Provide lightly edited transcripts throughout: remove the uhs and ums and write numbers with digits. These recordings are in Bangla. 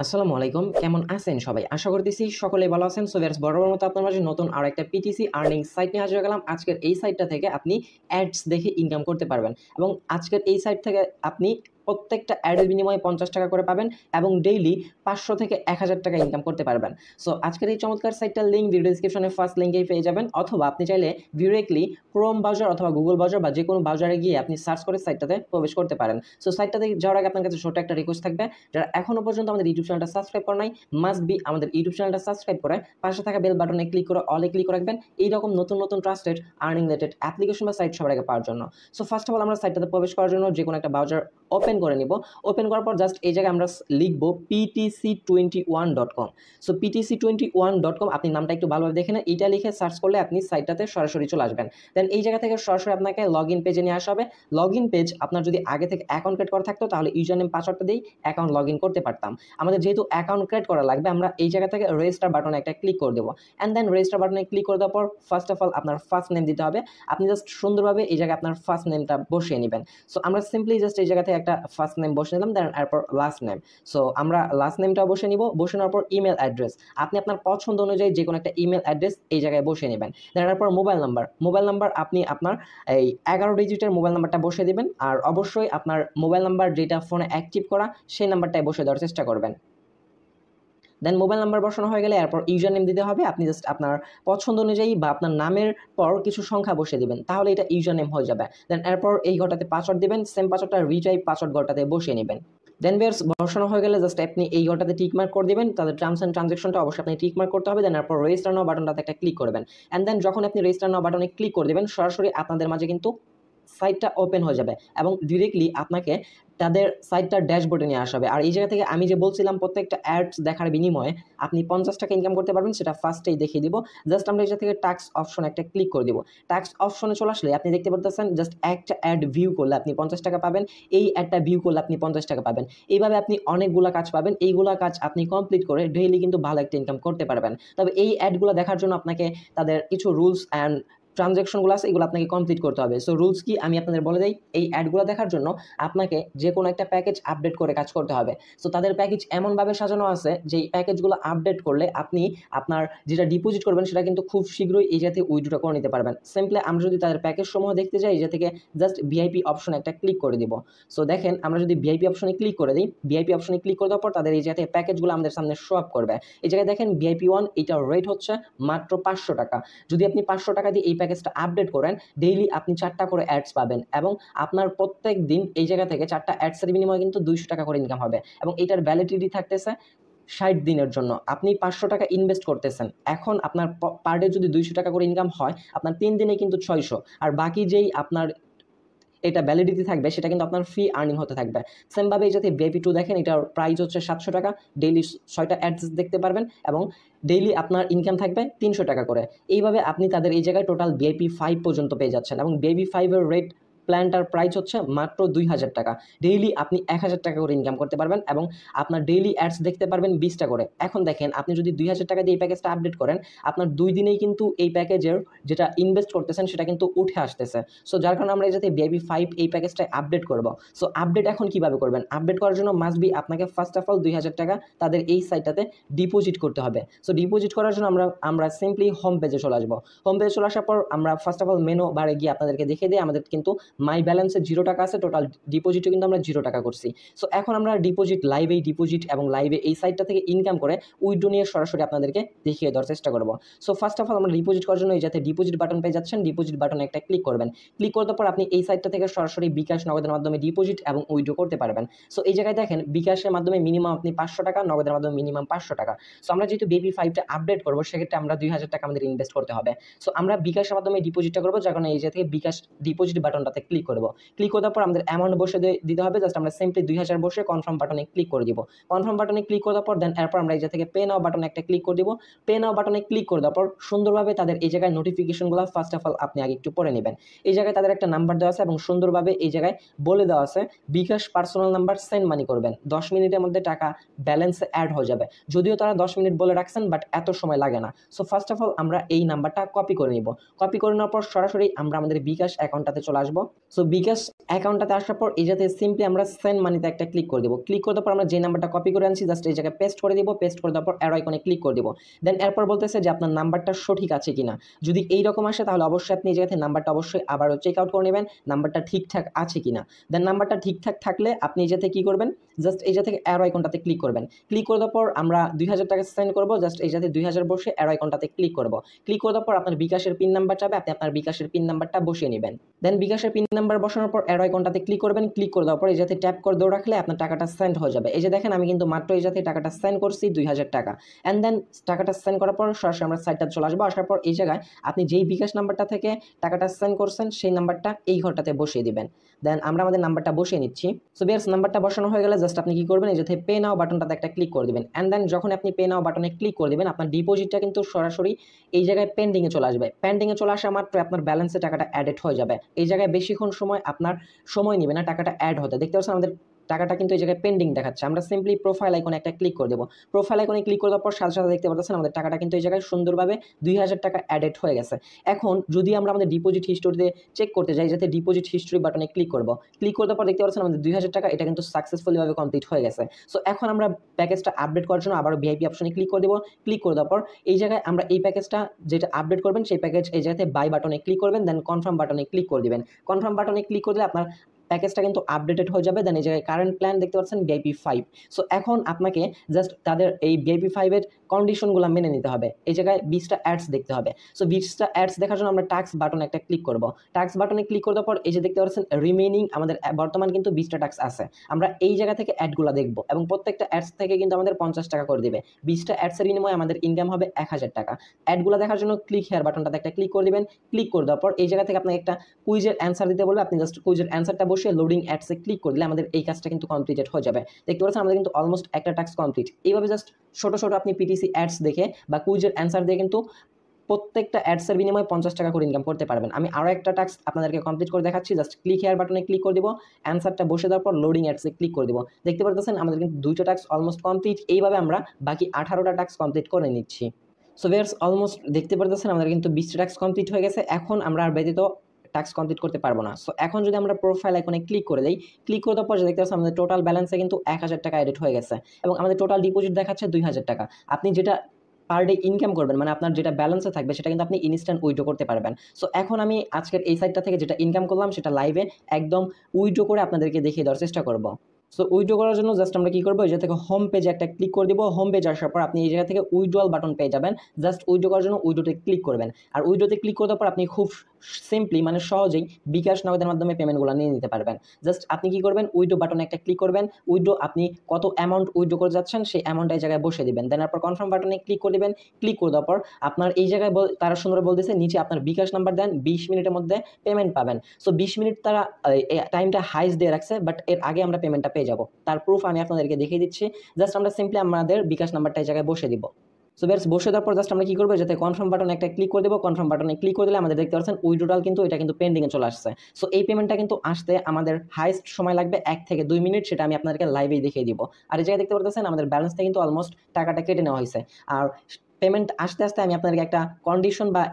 আসসালামু আলাইকুম, কেমন আছেন সবাই? আশা করতেছি সকলেই ভালো আছেন। সো ভিউয়ার্স, বরাবরের মতো আপনার মাঝে নতুন আরো একটা পিটিসি আর্নিং সাইট নিয়ে হাজির হয়ে গেলাম। আজকের এই সাইটটা থেকে আপনি অ্যাডস দেখে ইনকাম করতে পারবেন এবং আজকের এই সাইট থেকে আপনি প্রত্যেকটা অ্যাডের বিনিময়ে ৳৫০ করে পাবেন এবং ডেইলি ৫০০ থেকে ৳১,০০০ ইনকাম করতে পারবেন। সো আজকের এই চমৎকার সাইটটার লিঙ্ক ভিডিও ডেসক্রিপশনে ফার্স্ট লিঙ্কেই পেয়ে যাবেন, অথবা আপনি চাইলে ডিরেক্টলি ক্রোম ব্রাউজার অথবা গুগল ব্রাউজার বা যেকোনো ব্রাউজারে গিয়ে আপনি সার্চ করে সাইটটাতে প্রবেশ করতে পারেন। সো সাইটটাতে যাওয়ার আগে আপনার কাছে ছোট একটা রিকোয়েস্ট থাকবে, যারা এখনো পর্যন্ত আমাদের ইউটিউব চ্যানেলটা সাবস্ক্রাইব করে নাই, মাস্ট বি আমাদের ইউটিউব চ্যানেলটা সাবস্ক্রাইব করে পাশে থাকা বেল বাটনে ক্লিক করে অলে ক্লিক করে রাখবেন এইরকম নতুন নতুন ট্রাস্টেড আর্নিং রিলেটেড অ্যাপ্লিকেশন বা সাইট সবার আগে পাওয়ার জন্য। সো ফার্স্ট অফ অল আমরা সাইটটাতে প্রবেশ করার জন্য যে কোনো একটা ব্রাউজার ওপেন করে নিব। ওপেন করার পর জাস্ট এই জায়গায় আমরা লিখব PTC21.com। সো PTC21.com আপনি নামটা একটু ভালোভাবে দেখে নেন। এইটা লিখে সার্চ করলে আপনি সাইটটাতে সরাসরি চলে আসবেন। দেন এই জায়গা থেকে সরাসরি আপনাকে লগ ইন পেজে নিয়ে আসা হবে। লগ ইন পেজ আপনার যদি আগে থেকে অ্যাকাউন্ট ক্রিয়েট করা থাকতো তাহলে ইউজার নেম পাসওয়ার্ডটা দিয়েই অ্যাকাউন্ট লগ ইন করতে পারতাম। আমাদের যেহেতু অ্যাকাউন্ট ক্রিয়েট করা লাগবে, আমরা এই জায়গা থেকে রেজিস্টার বাটনে একটা ক্লিক করে দেবো। অ্যান্ড দেন রেজিস্টার বাটনে ক্লিক করে দেওয়ার পর ফার্স্ট অফ অল আপনার ফার্স্ট নেম দিতে হবে। আপনি জাস্ট সুন্দরভাবে এই জায়গায় আপনার ফার্স্ট নেমটা বসিয়ে নেবেন। সো আমরা সিম্পলি জাস্ট এই জায়গা থেকে একটা ফার্স্ট নেম বসে নিলাম, দেন এরপর লাস্ট নেম। সো আমরা লাস্ট নেমটা বসে নিব। বসে নেওয়ার পর ইমেল অ্যাড্রেস আপনি আপনার পছন্দ অনুযায়ী যে কোনো একটা ইমেল অ্যাড্রেস এই জায়গায় বসিয়ে নেবেন। দেন এরপর মোবাইল নাম্বার আপনি আপনার এই 11 ডিজিটের মোবাইল নাম্বারটা বসিয়ে দিবেন, আর অবশ্যই আপনার মোবাইল নাম্বার যেটা ফোনে অ্যাক্টিভ করা সেই নাম্বারটাই বসে দেওয়ার চেষ্টা করবেন। দেন মোবাইল নাম্বার বসানো হয়ে গেলে এরপর ইউজার নেম দিতে হবে। আপনি জাস্ট আপনার পছন্দ অনুযায়ী বা আপনার নামের পর কিছু সংখ্যা বসিয়ে দিবেন, তাহলে এটা ইউজার নেম হয়ে যাবে। দেন এরপর এই ঘরটাতে পাসওয়ার্ড দিবেন, সেম পাসওয়ার্ডটা রিটাইপ পাসওয়ার্ড ঘরটাতে বসিয়ে নেবেন। দেন ভিউয়ার্স, বসানো হয়ে গেলে জাস্ট আপনি এই ঘরটাতে টিক মার্ক করে দিবেন। তাদের টার্মস অ্যান্ড ট্রানজ্যাকশনটা অবশ্যই আপনি টিক মার্ক করতে হবে। দেন এরপর রেজিস্টার নাও বাটনটাতে একটা ক্লিক করবেন। অ্যান্ড দেন যখন আপনি রেজিস্টার নাও বাটনে ক্লিক করে দেবেন, সরাসরি আপনাদের মাঝে কিন্তু সাইটটা ওপেন হয়ে যাবে এবং ডিরেক্টলি আপনাকে তাদের সাইটটার ড্যাশবোর্ডে নিয়ে আসা হবে। আর এই জায়গা থেকে আমি যে বলছিলাম প্রত্যেকটা অ্যাডস দেখার বিনিময়ে আপনি ৳৫০ ইনকাম করতে পারবেন, সেটা ফার্স্টেই দেখিয়ে দিব। জাস্ট আমরা এই জায়গা থেকে টাস্ক অপশন একটা ক্লিক করে দিব। টাস্ক অপশনে চলে আসলে আপনি দেখতে পারতেছেন জাস্ট একটা অ্যাড ভিউ করলে আপনি ৳৫০ পাবেন, এই অ্যাডটা ভিউ করলে আপনি ৳৫০ পাবেন। এইভাবে আপনি অনেকগুলা কাজ পাবেন। এইগুলা কাজ আপনি কমপ্লিট করে ডেইলি কিন্তু ভালো একটা ইনকাম করতে পারবেন। তবে এই অ্যাডগুলো দেখার জন্য আপনাকে তাদের কিছু রুলস অ্যান্ড ট্রানজ্যাকশনগুলো আছে, এগুলো আপনাকে কমপ্লিট করতে হবে। সো রুলস কি আমি আপনাদের বলে দেই। এই অ্যাডগুলো দেখার জন্য আপনাকে যে কোনো একটা প্যাকেজ আপডেট করে কাজ করতে হবে। সো তাদের প্যাকেজ এমনভাবে সাজানো আছে যে এই প্যাকেজগুলো আপডেট করলে আপনি আপনার যেটা ডিপোজিট করবেন সেটা কিন্তু খুব শীঘ্রই এই জায়গা থেকে উইথড্র করে নিতে পারবেন। সিম্পলি আমরা যদি তাদের প্যাকেজ সমূহ দেখতে যাই, এই জায়গা থেকে জাস্ট ভিআইপি অপশনে একটা ক্লিক করে দিব। সো দেখেন, আমরা যদি ভিআইপি অপশনে ক্লিক করে দিই, ভিআইপি অপশনে ক্লিক করে দেওয়ার পর তাদের এই জায়গা থেকে প্যাকেজগুলো আমাদের সামনে শো আপ করবে। এই জায়গায় দেখেন ভিআইপি 1 এটার রেট হচ্ছে মাত্র ৳500। যদি আপনি ৳500 দিয়ে এই প্যাকেজটা আপডেট করেন, ডেইলি আপনি 4টা করে অ্যাডস পাবেন এবং আপনার প্রত্যেক দিন এই জায়গা থেকে 4টা অ্যাডসের বিনিময়ে কিন্তু ৳200 করে ইনকাম হবে এবং এটার ভ্যালিডিটি থাকতেছে 60 দিনের জন্য। আপনি ৳500 ইনভেস্ট করতেছেন, এখন আপনার পার ডে যদি ৳200 করে ইনকাম হয়, আপনার 3 দিনে কিন্তু 600, আর বাকি যেই আপনার এটা ভ্যালিডিটি থাকবে সেটা কিন্তু আপনার ফ্রি আর্নিং হতে থাকবে। সেমভাবে এই যাতে ভিআইপি 2 দেখেন, এটার প্রাইস হচ্ছে ৳700, ডেইলি 6টা অ্যাডস দেখতে পারবেন এবং ডেইলি আপনার ইনকাম থাকবে ৳300 করে। এইভাবে আপনি তাদের এই জায়গায় টোটাল ভিআইপি 5 পর্যন্ত পেয়ে যাচ্ছেন এবং ভিআইপি 5 এর রেট প্ল্যানটার প্রাইস হচ্ছে মাত্র ৳2000। ডেইলি আপনি ৳1000 করে ইনকাম করতে পারবেন এবং আপনার ডেইলি অ্যাডস দেখতে পারবেন 20টা করে। এখন দেখেন, আপনি যদি ৳2000 দিয়ে এই প্যাকেজটা আপডেট করেন, আপনার 2 দিনেই কিন্তু এই প্যাকেজের যেটা ইনভেস্ট করতেছেন সেটা কিন্তু উঠে আসতেছে। সো যার কারণে আমরা এই যাতে ভিআইপি 5 এই প্যাকেজটা আপডেট করব। সো আপডেট এখন কিভাবে করবেন? আপডেট করার জন্য মাস্ট বি আপনাকে ফার্স্ট অফ অল ৳2000 তাদের এই সাইটটাতে ডিপোজিট করতে হবে। সো ডিপোজিট করার জন্য আমরা সিম্পলি হোম পেজে চলে আসবো। হোম পেজে চলে আসার পর আমরা ফার্স্ট অফ অল মেনু বারে গিয়ে আপনাদেরকে দেখিয়ে দিই আমাদের কিন্তু মাই ব্যালেন্সে ৳0 আছে, টোটাল ডিপোজিটও কিন্তু আমরা ৳0 করছি। সো এখন আমরা ডিপোজিট এবং লাইভে এই সাইটটা থেকে ইনকাম করে উইথড্র নিয়ে সরাসরি আপনাদেরকে দেখিয়ে দেওয়ার চেষ্টা করব। সো ফার্স্ট অফ অল আমরা ডিপোজিট করার জন্য এই যাতে ডিপোজিট বাটন পেয়ে যাচ্ছেন, ডিপোজিট বাটনে একটা ক্লিক করবেন। ক্লিক করার পর আপনি এই সাইটটা থেকে সরাসরি বিকাশ নগদের মাধ্যমে ডিপোজিট এবং উইথড্র করতে পারবেন। সো এই জায়গায় দেখেন, বিকাশের মাধ্যমে মিনিমাম আপনি ৳500, নগদের মাধ্যমে মিনিমাম ৳500। সো আমরা যেহেতু ভিআইপি 5টা আপডেট করব, সেক্ষেত্রে আমরা ৳2000 আমাদের ইনভেস্ট করতে হবে। সো আমরা বিকাশের মাধ্যমে ডিপোজিটটা করব, যার কারণে এই জায়গা থেকে বিকাশ ডিপোজিট বাটনটাতে ক্লিক করব। ক্লিক করার পর আমাদের অ্যামাউন্ট বসে দিতে হবে। জাস্ট আমরা সিম্পলি 2000 বসে কনফার্ম বাটনে ক্লিক করে দিব। কনফার্ম বাটনে ক্লিক করার পর দেন এরপর আমরা এই জায়গা থেকে পে নাও বাটনে একটা ক্লিক করে দিব। পে নাও বাটনে ক্লিক করে দেওয়ার পর সুন্দরভাবে তাদের এই জায়গায় নোটিফিকেশনগুলো ফার্স্ট অফ অল আপনি আগে একটু পড়ে নেবেন। এই জায়গায় তাদের একটা নাম্বার দেওয়া আছে এবং সুন্দরভাবে এই জায়গায় বলে দেওয়া আছে বিকাশ পার্সোনাল নাম্বার সেন্ড মানি করবেন। 10 মিনিটের মধ্যে টাকা ব্যালেন্সে অ্যাড হয়ে যাবে। যদিও তারা 10 মিনিট বলে রাখছেন, বাট এত সময় লাগে না। সো ফার্স্ট অফ অল আমরা এই নাম্বারটা কপি করে নিব। কপি করে নেওয়ার পর সরাসরি আমরা আমাদের বিকাশ অ্যাকাউন্টটাতে চলে আসবো। সো বিকাশ অ্যাকাউন্টটাতে আসার পর এই যাতে সিম্পলি আমরা সেন্ড মানিতে একটা ক্লিক করে দেবো। ক্লিক করে দেওয়ার পর আমরা যে নাম্বারটা কপি করে আনছি জাস্ট এই জায়গায় পেস্ট করে দিব। পেস্ট করে দেওয়ার পর অ্যারো আইকনে ক্লিক করে দিব। দেন এরপর বলতেছে যে আপনার নাম্বারটা সঠিক আছে কিনা। যদি এইরকম আসে তাহলে অবশ্যই আপনি এই জায়গাতে নাম্বারটা অবশ্যই আবারও চেক আউট করে নেবেন নাম্বারটা ঠিকঠাক আছে কিনা। দেন নাম্বারটা ঠিকঠাক থাকলে আপনি এই জায়গাতে কী করবেন, জাস্ট এই জায়গা থেকে অ্যারো আইকনটাতে ক্লিক করবেন। ক্লিক করে দেওয়ার পর আমরা 2000 টাকা সেন্ড করবো। জাস্ট এই জায়গাতে 2000 বসে অ্যারো আইকনটাতে ক্লিক করবো। ক্লিক করে দেওয়ার পর আপনার বিকাশের পিন নাম্বার চাবে, আপনি আপনার বিকাশের পিন নাম্বারটা বসিয়ে নেবেন। দেন বিকাশের পিন নাম্বার বসানোর পর অ্যারো আইকনটাতে ক্লিক করবেন। ক্লিক করে দেওয়ার পর এই যাতে ট্যাপ করে ধরে রাখলে আপনার টাকাটা সেন্ড হয়ে যাবে। এই যে দেখেন আমি কিন্তু মাত্র এই যাতে টাকাটা সেন্ড করছি 2000 টাকা। অ্যান্ড দেন টাকাটা সেন্ড করার পর সরাসরি আমরা সাইটটা চলে আসবো। আসার পর এই জায়গায় আপনি যেই বিকাশ নাম্বারটা থেকে টাকাটা সেন্ড করছেন সেই নাম্বারটা এই ঘরটাতে বসিয়ে দিবেন। দেন আমরা আমাদের নাম্বারটা বসিয়ে নিচ্ছি। সো বিয়ার্স নাম্বারটা বসানো হয়ে গেলে জাস্ট আপনি কি করবেন, এই যাতে পে নাও বাটনটাতে একটা ক্লিক করে দিবেন। অ্যান্ড দেন যখন আপনি পে নাও বাটনে ক্লিক করে দিবেন আপনার ডিপোজিটটা কিন্তু সরাসরি এই জায়গায় পেন্ডিংয়ে চলে আসবে। পেন্ডিংয়ে চলে আসা মাত্র আপনার ব্যালেন্সে টাকাটা অ্যাডেড হয়ে যাবে। এই জায়গায় বেশিক্ষণ সময় আপনার সময় নেবে না টাকাটা অ্যাড হতে। দেখতে পাচ্ছেন আমাদের টাকাটা কিন্তু এই জায়গায় পেন্ডিং দেখাচ্ছে। আমরা সিম্পলি প্রোফাইল আইকনে একটা ক্লিক করে দেবো। প্রোফাইল আইকনে ক্লিক করে দেওয়ার পর সাথে সাথে দেখতে পাচ্ছেন আমাদের টাকাটা কিন্তু এই জায়গায় সুন্দরভাবে 2000 টাকা অ্যাডেড হয়ে গেছে। এখন যদি আমরা আমাদের ডিপোজিট হিস্ট্রিতে চেক করতে যাই যাতে ডিপোজিট হিস্ট্রি বাটনে ক্লিক করবো। ক্লিক করে দেওয়ার পর দেখতে পাচ্ছেন আমাদের 2000 টাকা এটা কিন্তু সাকসেসফুলিভাবে কমপ্লিট হয়ে গেছে। সো এখন আমরা প্যাকেজটা আপডেট করার জন্য আবারও ভিআইপি অপশনে ক্লিক করে দেবো। ক্লিক করে দেওয়ার পর এই জায়গায় আমরা এই প্যাকেজটা যেটা আপডেট করবেন সেই প্যাকেজ এই জায়গাতে বাই বাটনে ক্লিক করবেন। দেন কনফার্ম বাটনে ক্লিক করে দিবেন। কনফার্ম বাটনে ক্লিক করলে আপনার প্যাকেজটা কিন্তু আপডেটেড হয়ে যাবে। দেন এই জায়গায় কারেন্ট প্ল্যান দেখতে পাচ্ছেন ভিআইপি 5। সো এখন আপনাকে জাস্ট তাদের এই ভিআইপি 5-এর কন্ডিশনগুলো মেনে নিতে হবে। এই জায়গায় 20টা অ্যাডস দেখতে হবে। সো 20টা অ্যাডস দেখার জন্য আমরা টাস্ক বাটনে একটা ক্লিক করব। টাস্ক বাটনে ক্লিক করে দেওয়ার পর এই যে দেখতে পাচ্ছেন রিমেইনিং আমাদের বর্তমান কিন্তু 20টা টাস্ক আছে। আমরা এই জায়গা থেকে অ্যাডগুলো দেখব এবং প্রত্যেকটা অ্যাডস থেকে কিন্তু আমাদের 50 টাকা করে দিবে। 20টা অ্যাডসের বিনিময়ে আমাদের ইনকাম হবে 1000 টাকা। অ্যাডগুলো দেখার জন্য ক্লিক হেয়ার বাটনটাতে একটা ক্লিক করে দিবেন। ক্লিক করে দেওয়ার পর এই জায়গা থেকে আপনাকে একটা কুইজের অ্যান্সার দিতে বলবে। আপনি জাস্ট কুইজের অ্যান্সারটা বসিয়ে লোডিং অ্যাডসে ক্লিক করে দিলে আমাদের এই কাজটা কিন্তু কমপ্লিটেড হয়ে যাবে। দেখতে পাচ্ছেন আমাদের কিন্তু অলমোস্ট একটা টাস্ক কমপ্লিট। এইভাবে জাস্ট ছোট ছোট আপনি পিটিসি অ্যাডস দেখে বা কুইজের অ্যান্সার দিয়ে কিন্তু প্রত্যেকটা অ্যাডসের বিনিময়ে 50 টাকা করে ইনকাম করতে পারবেন। আমি আরও একটা টাস্ক আপনাদেরকে কমপ্লিট করে দেখাচ্ছি। জাস্ট ক্লিক হেয়ার বাটনে ক্লিক করে দিব। অ্যান্সারটা বসে দেওয়ার পর লোডিং অ্যাডসে ক্লিক করে দিব। দেখতে পাচ্ছেন আমাদের কিন্তু 2টা টাস্ক অলমোস্ট কমপ্লিট। এইভাবে আমরা বাকি 18টা টাস্ক কমপ্লিট করে নিচ্ছি। সো ভিউয়ার্স অলমোস্ট দেখতে পাচ্ছেন আমাদের কিন্তু 20টা টাস্ক কমপ্লিট হয়ে গেছে। এখন আমরা আর ব্যতীত টাস্ক কমপ্লিট করতে পারবো না। সো এখন যদি আমরা প্রোফাইল আইকনে ক্লিক করে দেই, ক্লিক করে দেওয়ার পর দেখতে পাচ্ছেন আমাদের টোটাল ব্যালেন্সে কিন্তু 1000 টাকা এডিট হয়ে গেছে এবং আমাদের টোটাল ডিপোজিট দেখাচ্ছে 2000 টাকা। আপনি যেটা পার ডে ইনকাম করবেন মানে আপনার যেটা ব্যালেন্সে থাকবে সেটা কিন্তু আপনি ইনস্ট্যান্ট উইথড্র করতে পারবেন। সো এখন আমি আজকের এই সাইটটা থেকে যেটা ইনকাম করলাম সেটা লাইভে একদম উইথড্র করে আপনাদেরকে দেখিয়ে দেওয়ার চেষ্টা করব। সো উইথড্র করার জন্য জাস্ট আমরা কী করবো, এই জায়গা থেকে হোম পেজে একটা ক্লিক করে দিব। হোম পেজ আসার পর আপনি এই জায়গা থেকে উইথড্রয়াল বাটন পেয়ে যাবেন। জাস্ট উইথড্র করার জন্য উইথড্রোতে ক্লিক করবেন। আর উইথড্রোতে ক্লিক করার পর আপনি খুব সিম্পলি মানে সহজেই বিকাশ নগদের মাধ্যমে পেমেন্টগুলো নিয়ে নিতে পারবেন। জাস্ট আপনি কী করবেন, উইথড্রো বাটনে একটা ক্লিক করবেন। উইথড্রো আপনি কত অ্যামাউন্ট উইথড্রো করে যাচ্ছেন সেই অ্যামাউন্টটা এই জায়গায় বসে দিবেন। দেন তারপর কনফার্ম বাটনে ক্লিক করে দেবেন। ক্লিক করে দেওয়ার পর আপনার এই জায়গায় তারা সুন্দর বলতেছে নিচে আপনার বিকাশ নাম্বার দেন, 20 মিনিটের মধ্যে পেমেন্ট পাবেন। সো 20 মিনিট তারা টাইমটা হাইস্ট দিয়ে রাখছে, বাট এর আগে আমরা পেমেন্টটা পেয়ে যাবো। তার প্রুফ আমি আপনাদেরকে দেখিয়ে দিচ্ছি। জাস্ট আমরা সিম্পলি আমাদের বিকাশ নাম্বারটা এই জায়গায় বসে দিব। সো বেশ বসে দেওয়ার পর জাস্ট আমরা কী করবো, যাতে কনফার্ম বাটনে একটা ক্লিক করে দেবো। কনফার্ম বাটনে ক্লিক করে দিলে আমাদের দেখতে পাচ্ছেন উইথড্রয়াল কিন্তু এটা কিন্তু পেন্ডিংয়ে চলে আসছে। সো এই পেমেন্টটা কিন্তু আসতে আমাদের হাইস্ট সময় লাগবে 1 থেকে 2 মিনিট, সেটা আমি আপনাদেরকে লাইভেই দেখিয়ে দিব। আর এই জায়গায় দেখতে পাচ্ছেন আমাদের ব্যালেন্সটা কিন্তু অলমোস্ট টাকাটা কেটে নেওয়া হয়েছে। আর পেমেন্ট আসতে আসতে আমি আপনাদেরকে একটা কন্ডিশন বা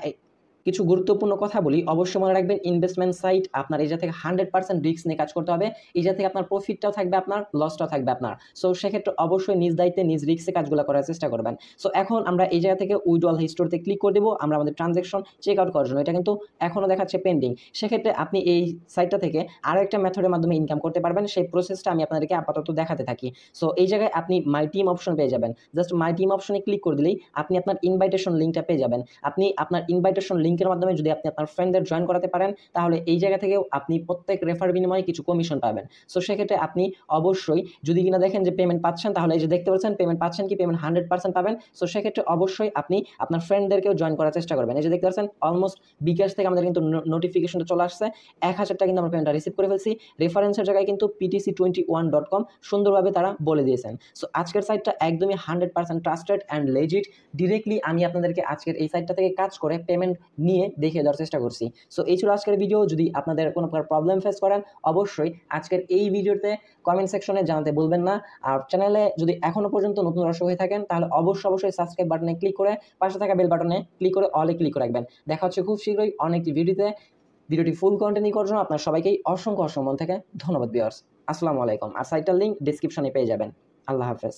কিছু গুরুত্বপূর্ণ কথা বলি। অবশ্যই মনে রাখবেন ইনভেস্টমেন্ট সাইট আপনার এই জায়গা থেকে 100% রিস্ক নিয়ে কাজ করতে হবে। এই জায়গা থেকে আপনার প্রফিটটাও থাকবে আপনার, লসটাও থাকবে আপনার। সো সেক্ষেত্রে অবশ্যই নিজ দায়িত্বে নিজ রিস্কে কাজগুলো করার চেষ্টা করবেন। সো এখন আমরা এই জায়গা থেকে উইথড্রয়াল হিস্টোরিতে ক্লিক করে দেবো আমরা আমাদের ট্রানজ্যাকশন চেক আউট করার জন্য। এটা কিন্তু এখনও দেখাচ্ছে পেন্ডিং। সেক্ষেত্রে আপনি এই সাইটটা থেকে আরও একটা মেথডের মাধ্যমে ইনকাম করতে পারবেন। সেই প্রসেসটা আমি আপনাদেরকে আপাতত দেখাতে থাকি। সো এই জায়গায় আপনি মাই টিম অপশন পেয়ে যাবেন। জাস্ট মাই টিম অপশনে ক্লিক করে দিলেই আপনি আপনার ইনভাইটেশন লিঙ্কটা পেয়ে যাবেন। আপনি আপনার ইনভাইটেশন লিঙ্কের মাধ্যমে যদি আপনি আপনার ফ্রেন্ডদের জয়েন করাতে পারেন তাহলে এই জায়গা থেকেও আপনি প্রত্যেক রেফার বিনিময়ে কিছু কমিশন পাবেন। সো সেক্ষেত্রে আপনি অবশ্যই যদি কিনা দেখেন যে পেমেন্ট পাচ্ছেন, তাহলে এই যে দেখতে পাচ্ছেন পেমেন্ট পাচ্ছেন কি, পেমেন্ট 100% পাবেন। সো সেক্ষেত্রে অবশ্যই আপনি আপনার ফ্রেন্ডদেরকেও জয়েন করার চেষ্টা করবেন। এই যে দেখতে পাচ্ছেন অলমোস্ট বিকাশ থেকে আমাদের কিন্তু নোটিফিকেশনটা চলে আসছে 1000 টাকা কিন্তু আমরা পেমেন্টটা রিসিভ করে ফেলছি। রেফারেন্সের জায়গায় কিন্তু PTC21.com সুন্দরভাবে তারা বলে দিয়েছেন। সো আজকের সাইটটা একদমই 100% ট্রাস্টেড অ্যান্ড লেজিট। ডিরেক্টলি আমি আপনাদেরকে আজকের এই সাইটটা থেকে কাজ করে পেমেন্ট নিয়ে দেখিয়ে দেওয়ার চেষ্টা করছি। সো এই ছিল আজকের ভিডিও। যদি আপনাদের কোনো প্রকার প্রবলেম ফেস করেন অবশ্যই আজকের এই ভিডিওতে কমেন্ট সেকশনে জানাতে ভুলবেন না। আর চ্যানেলে যদি এখনও পর্যন্ত নতুন দর্শক হয়ে থাকেন তাহলে অবশ্যই সাবস্ক্রাইব বাটনে ক্লিক করে পাশে থাকা বেল বাটনে ক্লিক করে অলে ক্লিক করে রাখবেন। দেখা হচ্ছে খুব শীঘ্রই অনেকটি ভিডিওতে। ভিডিওটি ফুল কন্টিনিউ করার জন্য আপনার সবাইকেই অসংখ্য মন থেকে ধন্যবাদ ভিউয়ার্স। আসসালামু আলাইকুম। আর সাইটটার লিঙ্ক ডেসক্রিপশনে পেয়ে যাবেন। আল্লাহ হাফেজ।